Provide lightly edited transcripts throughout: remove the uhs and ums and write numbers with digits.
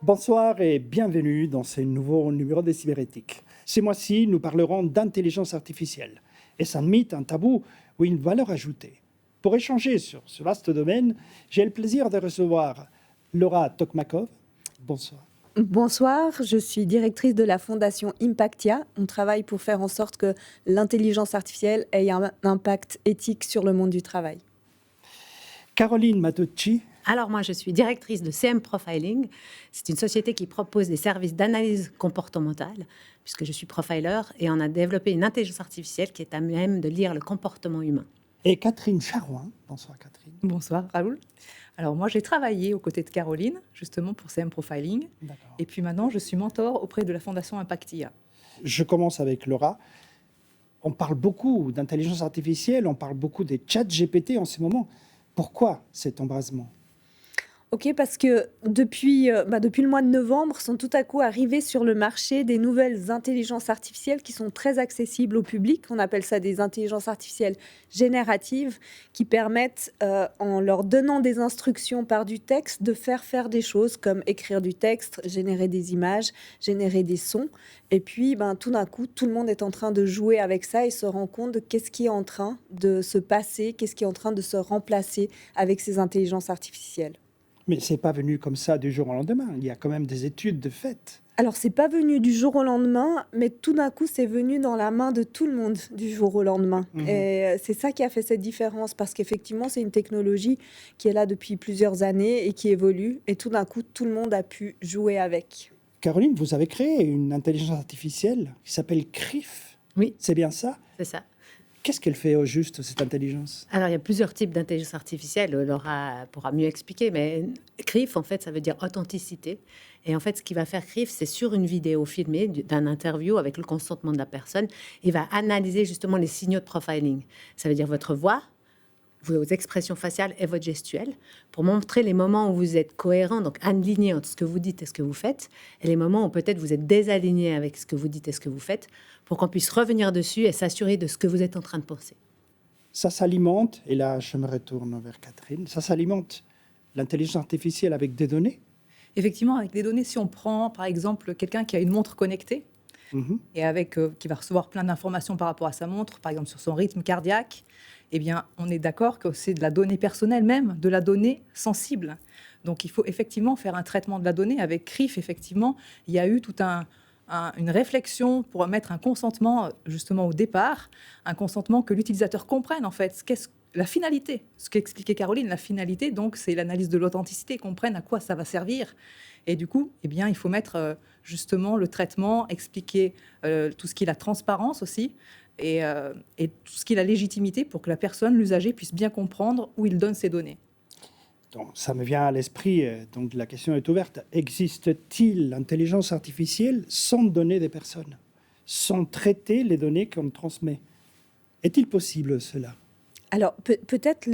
Bonsoir et bienvenue dans ce nouveau numéro de Cyberéthique. Ce mois-ci, nous parlerons d'intelligence artificielle. Est-ce un mythe, un tabou ou une valeur ajoutée? Pour échanger sur ce vaste domaine, j'ai le plaisir de recevoir Laura Tokmakov. Bonsoir. Bonsoir, je suis directrice de la fondation Impactia. On travaille pour faire en sorte que l'intelligence artificielle ait un impact éthique sur le monde du travail. Caroline Matocci. Alors moi, je suis directrice de CM Profiling. C'est une société qui propose des services d'analyse comportementale, puisque je suis profiler, et on a développé une intelligence artificielle qui est à même de lire le comportement humain. Et Catherine Charouin. Bonsoir Catherine. Bonsoir Raoul. Alors moi, j'ai travaillé aux côtés de Caroline, justement pour CM Profiling. D'accord. Et puis maintenant, je suis mentor auprès de la fondation Impactia. Je commence avec Laura. On parle beaucoup d'intelligence artificielle, on parle beaucoup des chats GPT en ce moment. Pourquoi cet embrasement? Ok, parce que depuis le mois de novembre, sont tout à coup arrivées sur le marché des nouvelles intelligences artificielles qui sont très accessibles au public. On appelle ça des intelligences artificielles génératives qui permettent, en leur donnant des instructions par du texte, de faire des choses comme écrire du texte, générer des images, générer des sons. Et puis, tout d'un coup, tout le monde est en train de jouer avec ça et se rend compte de qu'est-ce qui est en train de se passer, qu'est-ce qui est en train de se remplacer avec ces intelligences artificielles. Mais ce n'est pas venu comme ça du jour au lendemain. Il y a quand même des études de fait. Alors, c'est pas venu du jour au lendemain, mais tout d'un coup, c'est venu dans la main de tout le monde du jour au lendemain. Et c'est ça qui a fait cette différence, parce qu'effectivement, c'est une technologie qui est là depuis plusieurs années et qui évolue. Et tout d'un coup, tout le monde a pu jouer avec. Caroline, vous avez créé une intelligence artificielle qui s'appelle CRIF. Oui. C'est bien ça? C'est ça. Qu'est-ce qu'elle fait au juste, cette intelligence? Alors, il y a plusieurs types d'intelligence artificielle. Laura pourra mieux expliquer, mais CRIF, en fait, ça veut dire authenticité. Et en fait, ce qu'il va faire CRIF, c'est sur une vidéo filmée d'un interview avec le consentement de la personne, il va analyser justement les signaux de profiling. Ça veut dire votre voix, vos expressions faciales et votre gestuelle, pour montrer les moments où vous êtes cohérent, donc aligné entre ce que vous dites et ce que vous faites, et les moments où peut-être vous êtes désaligné avec ce que vous dites et ce que vous faites, pour qu'on puisse revenir dessus et s'assurer de ce que vous êtes en train de penser. Ça s'alimente, et là je me retourne vers Catherine, ça s'alimente l'intelligence artificielle avec des données? Effectivement, avec des données, si on prend par exemple quelqu'un qui a une montre connectée et qui va recevoir plein d'informations par rapport à sa montre, par exemple sur son rythme cardiaque, eh bien, on est d'accord que c'est de la donnée personnelle même, de la donnée sensible. Donc, il faut effectivement faire un traitement de la donnée. Avec CRIF, effectivement, il y a eu toute une réflexion pour mettre un consentement, justement, au départ, un consentement que l'utilisateur comprenne, en fait, la finalité. Ce qu'expliquait Caroline, la finalité, donc, c'est l'analyse de l'authenticité, comprenne à quoi ça va servir. Et du coup, eh bien, il faut mettre, justement, le traitement, expliquer tout ce qui est la transparence aussi, et tout ce qui est la légitimité pour que la personne, l'usager, puisse bien comprendre où il donne ses données. Donc, ça me vient à l'esprit, donc la question est ouverte. Existe-t-il l'intelligence artificielle sans donner des personnes, sans traiter les données qu'on transmet? Est-il possible cela? Alors, peut-être,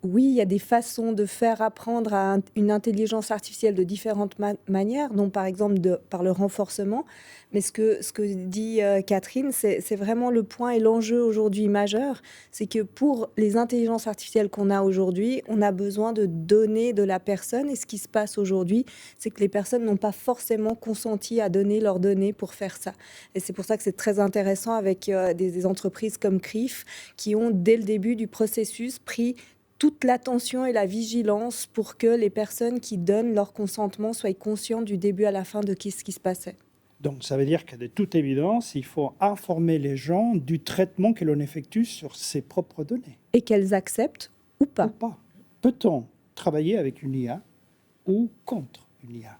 oui, il y a des façons de faire apprendre à une intelligence artificielle de différentes manières, dont par exemple par le renforcement. Mais ce que dit Catherine, c'est vraiment le point et l'enjeu aujourd'hui majeur. C'est que pour les intelligences artificielles qu'on a aujourd'hui, on a besoin de données de la personne. Et ce qui se passe aujourd'hui, c'est que les personnes n'ont pas forcément consenti à donner leurs données pour faire ça. Et c'est pour ça que c'est très intéressant avec des entreprises comme CRIF qui ont, dès le début du processus, pris toute l'attention et la vigilance pour que les personnes qui donnent leur consentement soient conscientes du début à la fin de ce qui se passait. Donc, ça veut dire que de toute évidence, il faut informer les gens du traitement que l'on effectue sur ses propres données. Et qu'elles acceptent ou pas. Ou pas. Peut-on travailler avec une IA ou contre une IA?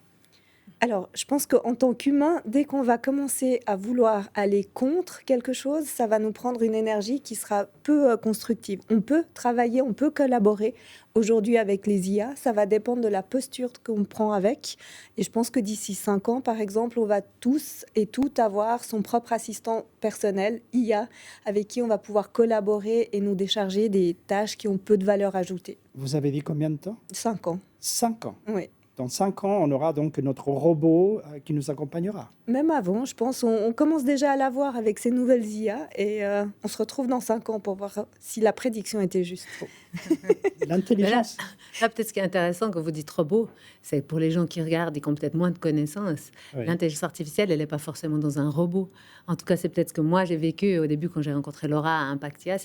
Alors, je pense qu'en tant qu'humain, dès qu'on va commencer à vouloir aller contre quelque chose, ça va nous prendre une énergie qui sera peu constructive. On peut travailler, on peut collaborer aujourd'hui avec les IA. Ça va dépendre de la posture qu'on prend avec. Et je pense que d'ici 5 ans, par exemple, on va tous et toutes avoir son propre assistant personnel, IA, avec qui on va pouvoir collaborer et nous décharger des tâches qui ont peu de valeur ajoutée. Vous avez dit combien de temps? 5 ans. 5 ans. Oui. dans 5 ans, on aura donc notre robot qui nous accompagnera. Même avant, je pense, on commence déjà à l'avoir avec ces nouvelles IA et on se retrouve dans 5 ans pour voir si la prédiction était juste. L'intelligence. Là, peut-être ce qui est intéressant quand vous dites robot, c'est pour les gens qui regardent et qui ont peut-être moins de connaissances, Oui. l'intelligence artificielle, elle n'est pas forcément dans un robot. En tout cas, c'est peut-être ce que moi j'ai vécu au début quand j'ai rencontré Laura à Impactia.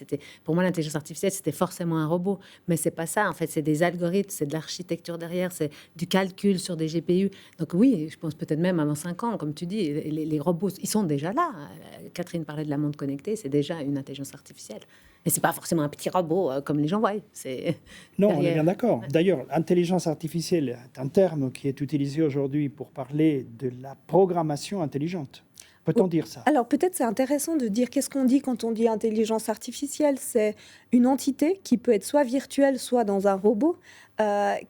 Pour moi, l'intelligence artificielle, c'était forcément un robot. Mais c'est pas ça. En fait, c'est des algorithmes, c'est de l'architecture derrière, c'est du calcul sur des GPU. Donc oui, je pense peut-être même avant 5 ans, comme tu dis, les robots, ils sont déjà là. Catherine parlait de la montre connectée, c'est déjà une intelligence artificielle. Mais c'est pas forcément un petit robot comme les gens voient. Non, on est bien d'accord. D'ailleurs, intelligence artificielle est un terme qui est utilisé aujourd'hui pour parler de la programmation intelligente. Peut-on dire ça? Alors peut-être c'est intéressant de dire qu'est-ce qu'on dit quand on dit intelligence artificielle. C'est une entité qui peut être soit virtuelle, soit dans un robot,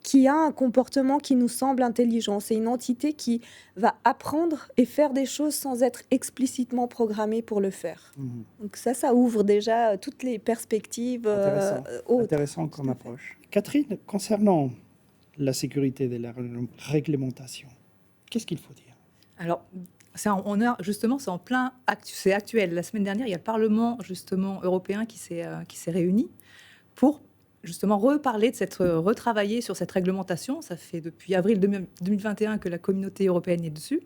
qui a un comportement qui nous semble intelligent. C'est une entité qui va apprendre et faire des choses sans être explicitement programmée pour le faire. Donc ça ouvre déjà toutes les perspectives autres. Intéressant comme approche. Catherine, concernant la sécurité de la réglementation, qu'est-ce qu'il faut dire? Alors, justement, c'est en plein c'est actuel. La semaine dernière, il y a le Parlement justement européen qui s'est réuni pour justement retravailler sur cette réglementation. Ça fait depuis avril 2021 que la communauté européenne est dessus.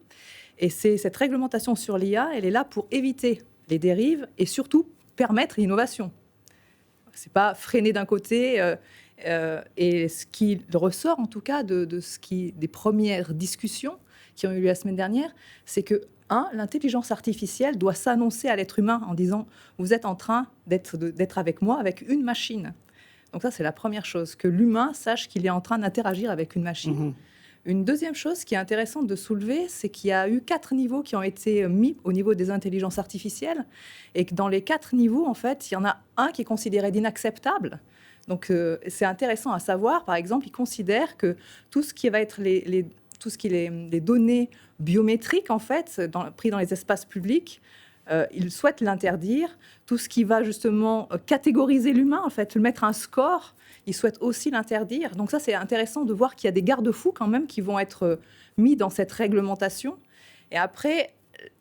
Et cette réglementation sur l'IA, elle est là pour éviter les dérives et surtout permettre l'innovation. C'est pas freiner d'un côté. Et ce qui ressort en tout cas des premières discussions qui ont eu lieu la semaine dernière, c'est que, l'intelligence artificielle doit s'annoncer à l'être humain en disant « vous êtes en train d'être avec moi, avec une machine ». Donc ça, c'est la première chose, que l'humain sache qu'il est en train d'interagir avec une machine. Une deuxième chose qui est intéressante de soulever, c'est qu'il y a eu 4 niveaux qui ont été mis au niveau des intelligences artificielles, et que dans les 4 niveaux, en fait, il y en a un qui est considéré d'inacceptable. Donc c'est intéressant à savoir, par exemple, ils considèrent que tout ce qui va être les données biométriques, en fait, pris dans les espaces publics, ils souhaitent l'interdire. Tout ce qui va justement catégoriser l'humain, en fait, le mettre un score, ils souhaitent aussi l'interdire. Donc ça, c'est intéressant de voir qu'il y a des garde-fous quand même qui vont être mis dans cette réglementation. Et après,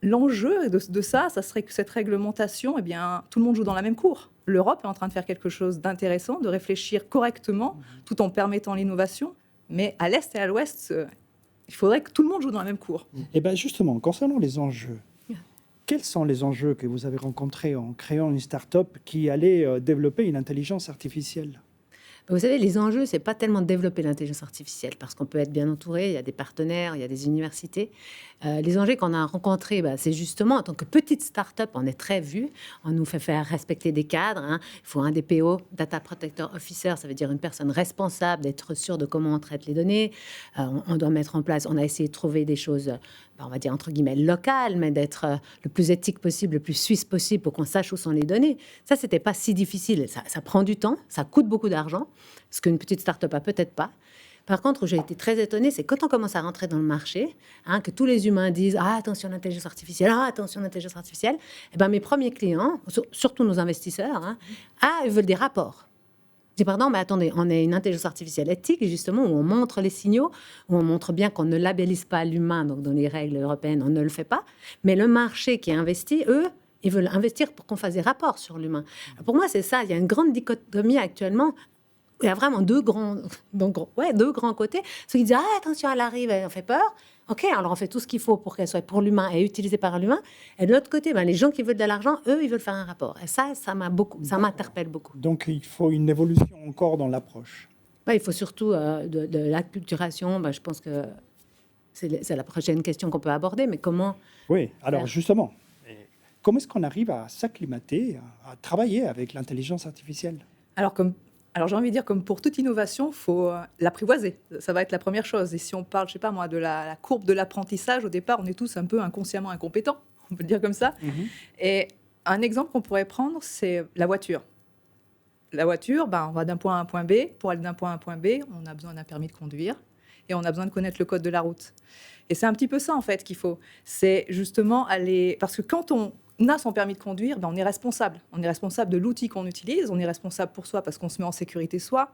l'enjeu de ça serait que cette réglementation, eh bien, tout le monde joue dans la même cour. L'Europe est en train de faire quelque chose d'intéressant, de réfléchir correctement, tout en permettant l'innovation. Mais à l'Est et à l'Ouest, il faudrait que tout le monde joue dans la même cour. Et bien justement, concernant les enjeux, quels sont les enjeux que vous avez rencontrés en créant une start-up qui allait développer une intelligence artificielle? Vous savez, les enjeux, c'est pas tellement de développer l'intelligence artificielle, parce qu'on peut être bien entouré, il y a des partenaires, il y a des universités. Les enjeux qu'on a rencontrés, c'est justement, en tant que petite start-up, on est très vu, on nous fait faire respecter des cadres. Il faut un DPO, Data Protector Officer, ça veut dire une personne responsable d'être sûre de comment on traite les données. On doit mettre en place, on a essayé de trouver des choses, on va dire entre guillemets locales, mais d'être le plus éthique possible, le plus suisse possible pour qu'on sache où sont les données. Ça, c'était pas si difficile. Ça prend du temps, ça coûte beaucoup d'argent, ce qu'une petite start-up a peut-être pas. Par contre, où j'ai été très étonnée, c'est quand on commence à rentrer dans le marché, que tous les humains disent « Ah, attention l'intelligence artificielle, ah, attention l'intelligence artificielle », eh ben, mes premiers clients, surtout nos investisseurs, ils veulent des rapports. Je dis « Pardon, mais attendez, on est une intelligence artificielle éthique, justement, où on montre les signaux, où on montre bien qu'on ne labellise pas l'humain, donc dans les règles européennes, on ne le fait pas. Mais le marché qui investit, eux, ils veulent investir pour qu'on fasse des rapports sur l'humain. » Pour moi, c'est ça, il y a une grande dichotomie actuellement. Il y a vraiment deux grands côtés. Ceux qui disent « Ah, attention, elle arrive, elle fait peur. » OK, alors on fait tout ce qu'il faut pour qu'elle soit pour l'humain et utilisée par l'humain. Et de l'autre côté, les gens qui veulent de l'argent, eux, ils veulent faire un rapport. Et ça m'interpelle beaucoup. Donc, il faut une évolution encore dans l'approche. Il faut surtout de l'acculturation. Je pense que c'est la prochaine question qu'on peut aborder. Mais comment... Oui, alors justement, comment est-ce qu'on arrive à s'acclimater, à travailler avec l'intelligence artificielle? Alors, j'ai envie de dire, comme pour toute innovation, il faut l'apprivoiser. Ça va être la première chose. Et si on parle, je sais pas moi, de la courbe de l'apprentissage, au départ, on est tous un peu inconsciemment incompétents, on peut le dire comme ça. Et un exemple qu'on pourrait prendre, c'est la voiture. La voiture, on va d'un point A à un point B. Pour aller d'un point A à un point B, on a besoin d'un permis de conduire et on a besoin de connaître le code de la route. Et c'est un petit peu ça, en fait, qu'il faut. C'est justement aller... Parce que quand on a son permis de conduire, on est responsable. On est responsable de l'outil qu'on utilise, on est responsable pour soi parce qu'on se met en sécurité soi,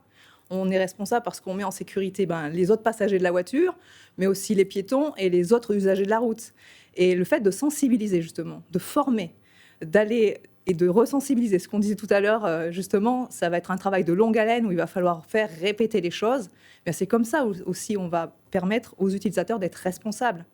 On est responsable parce qu'on met en sécurité les autres passagers de la voiture, mais aussi les piétons et les autres usagers de la route. Et le fait de sensibiliser, justement, de former, d'aller et de resensibiliser, ce qu'on disait tout à l'heure, justement, ça va être un travail de longue haleine où il va falloir faire répéter les choses. Mais c'est comme ça aussi on va permettre aux utilisateurs d'être responsables.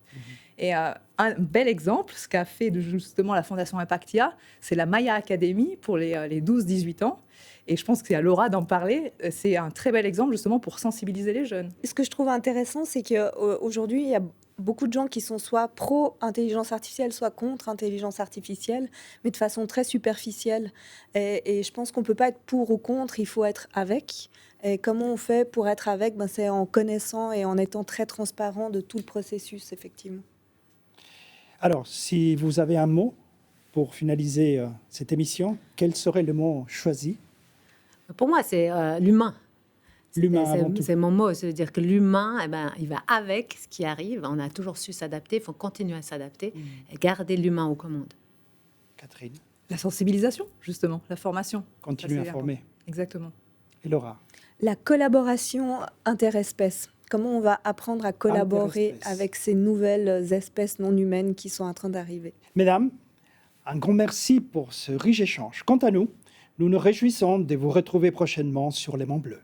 Et un bel exemple, ce qu'a fait justement la Fondation Impactia, c'est la Maya Academy pour les 12-18 ans. Et je pense que c'est à Laura d'en parler. C'est un très bel exemple justement pour sensibiliser les jeunes. Ce que je trouve intéressant, c'est qu'aujourd'hui, il y a beaucoup de gens qui sont soit pro-intelligence artificielle, soit contre-intelligence artificielle, mais de façon très superficielle. Et je pense qu'on ne peut pas être pour ou contre, il faut être avec. Et comment on fait pour être avec? C'est en connaissant et en étant très transparent de tout le processus, effectivement. Alors, si vous avez un mot pour finaliser cette émission, quel serait le mot choisi? Pour moi, c'est l'humain. L'humain avant tout. C'est mon mot, c'est-à-dire que l'humain, il va avec ce qui arrive. On a toujours su s'adapter, il faut continuer à s'adapter et garder l'humain aux commandes. Catherine? La sensibilisation, justement, la formation. Continuer à former. Exactement. Et Laura? La collaboration interespèces. Comment on va apprendre à collaborer avec ces nouvelles espèces non humaines qui sont en train d'arriver. Mesdames, un grand merci pour ce riche échange. Quant à nous, nous nous réjouissons de vous retrouver prochainement sur Les Monts Bleus.